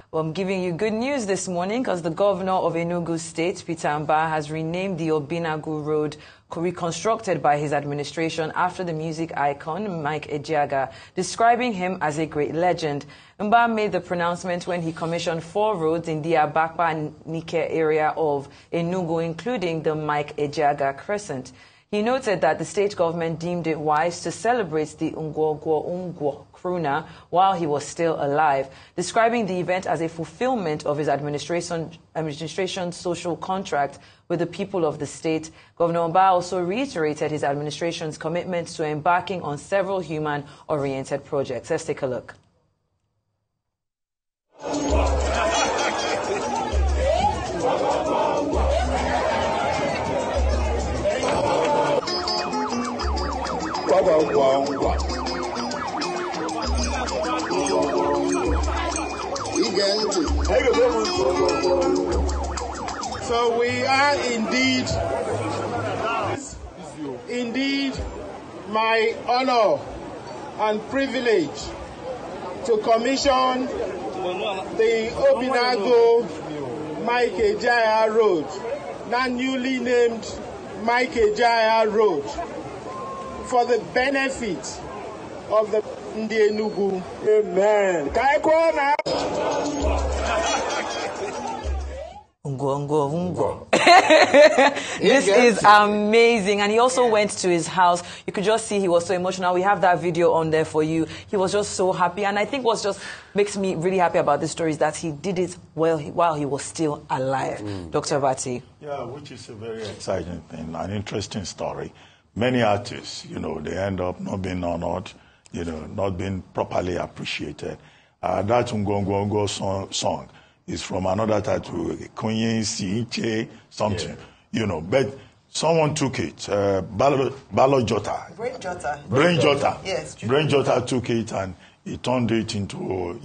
Well, I'm giving you good news this morning because the governor of Enugu State, Peter Mbah, has renamed the Obinagu Road, reconstructed by his administration after the music icon Mike Ejeagha, describing him as a great legend. Mbah made the pronouncement when he commissioned 4 roads in the Abakpa and Nike area of Enugu, including the Mike Ejeagha Crescent. He noted that the state government deemed it wise to celebrate the NGWO crooner while he was still alive, describing the event as a fulfillment of his administration's social contract with the people of the state. Governor Mbah also reiterated his administration's commitment to embarking on several human-oriented projects. Let's take a look. So we are indeed my honor and privilege to commission the Obinagu Mike Ejeagha Road, now newly named Mike Ejeagha Road, for the benefit of the Enugu. Amen. This is amazing. And he also went to his house. You could just see he was so emotional. We have that video on there for you. He was just so happy. And I think what just makes me really happy about this story is that he did it while he was still alive. Dr. Vati. Yeah, which is a very exciting thing, an interesting story. Many artists, they end up not being honored, not being properly appreciated. That Ngo song is from another title, Kunye Siche something, but someone took it, Balo Jota. Brain Jota. Yes. Brain Jota took it and he turned it into,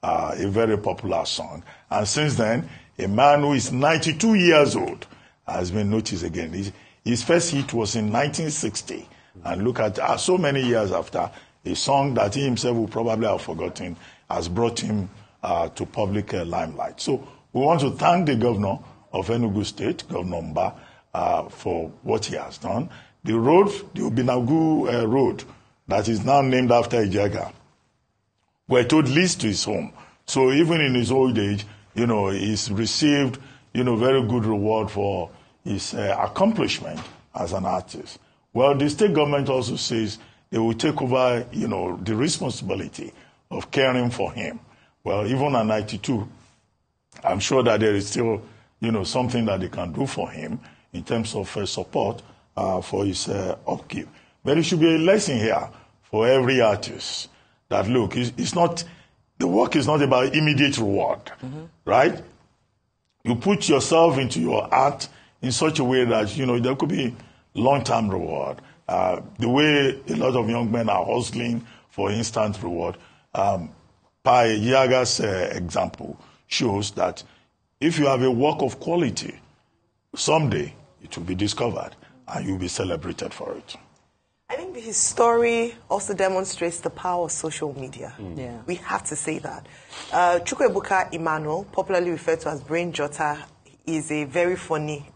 a very popular song. And since then, a man who is 92 years old has been noticed again. His first hit was in 1960. And look at so many years after, a song that he himself will probably have forgotten has brought him to public limelight. So we want to thank the governor of Enugu State, Governor Mbah, for what he has done. The road, the Obinagu Road, that is now named after Ejeagha, we're told leads to his home. So even in his old age, he's received, very good reward for his accomplishment as an artist. Well, the state government also says they will take over, the responsibility of caring for him. Well, even at 92, I'm sure that there is still, something that they can do for him in terms of support for his upkeep. But it should be a lesson here for every artist that, look, the work is not about immediate reward, right? You put yourself into your art in such a way that, there could be long-term reward. The way a lot of young men are hustling for instant reward, Ejeagha's example shows that if you have a work of quality, someday it will be discovered and you'll be celebrated for it. I think his story also demonstrates the power of social media. Yeah. We have to say that. Chukwuebuka Emmanuel, popularly referred to as Brain Jota, is a very funny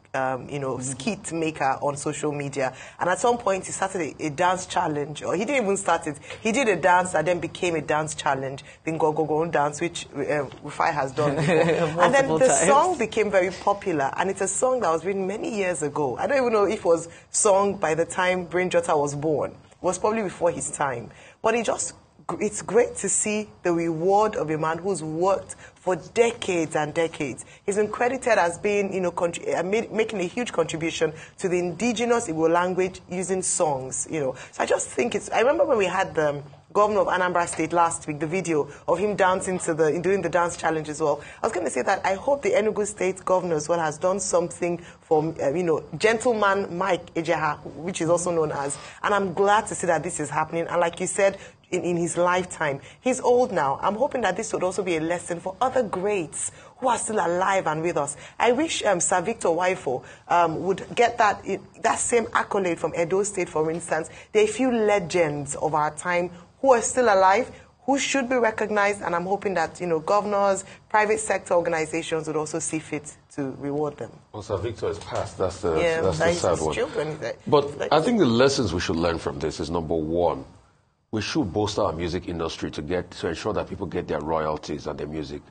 skit maker on social media. And at some point, he started a dance challenge, or he didn't even start it. He did a dance that then became a dance challenge, the Ngo dance, which Rufai has done before. And then the song became very popular, and it's a song that was written many years ago. I don't even know if it was sung by the time Brain Jota was born. It was probably before his time. But it's great to see the reward of a man who's worked for decades and decades. He's been credited as being, making a huge contribution to the indigenous Igbo language using songs, So I just think I remember when we had the governor of Anambra State last week, the video of him dancing doing the dance challenge as well. I was going to say that I hope the Enugu State governor as well has done something for, gentleman Mike Ejeagha, which is also known as, and I'm glad to see that this is happening. And like you said, in his lifetime. He's old now. I'm hoping that this would also be a lesson for other greats who are still alive and with us. I wish Sir Victor Waifo would get that same accolade from Edo State, for instance. There are a few legends of our time who are still alive, who should be recognized, and I'm hoping that, you know, governors, private sector organizations would also see fit to reward them. Well, Sir Victor is passed. That's the sad one. Children, but I think the lessons we should learn from this is, number one, we should bolster our music industry to ensure that people get their royalties and their music.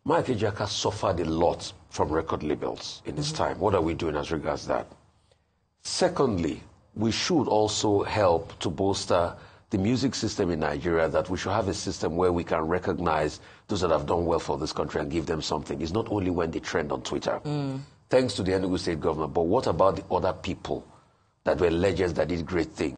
Mike Ejeagha suffered a lot from record labels in his time. What are we doing as regards that? Secondly, we should also help to bolster the music system in Nigeria, that we should have a system where we can recognize those that have done well for this country and give them something. It's not only when they trend on Twitter. Thanks to the Enugu state government, but what about the other people that were legends that did great things?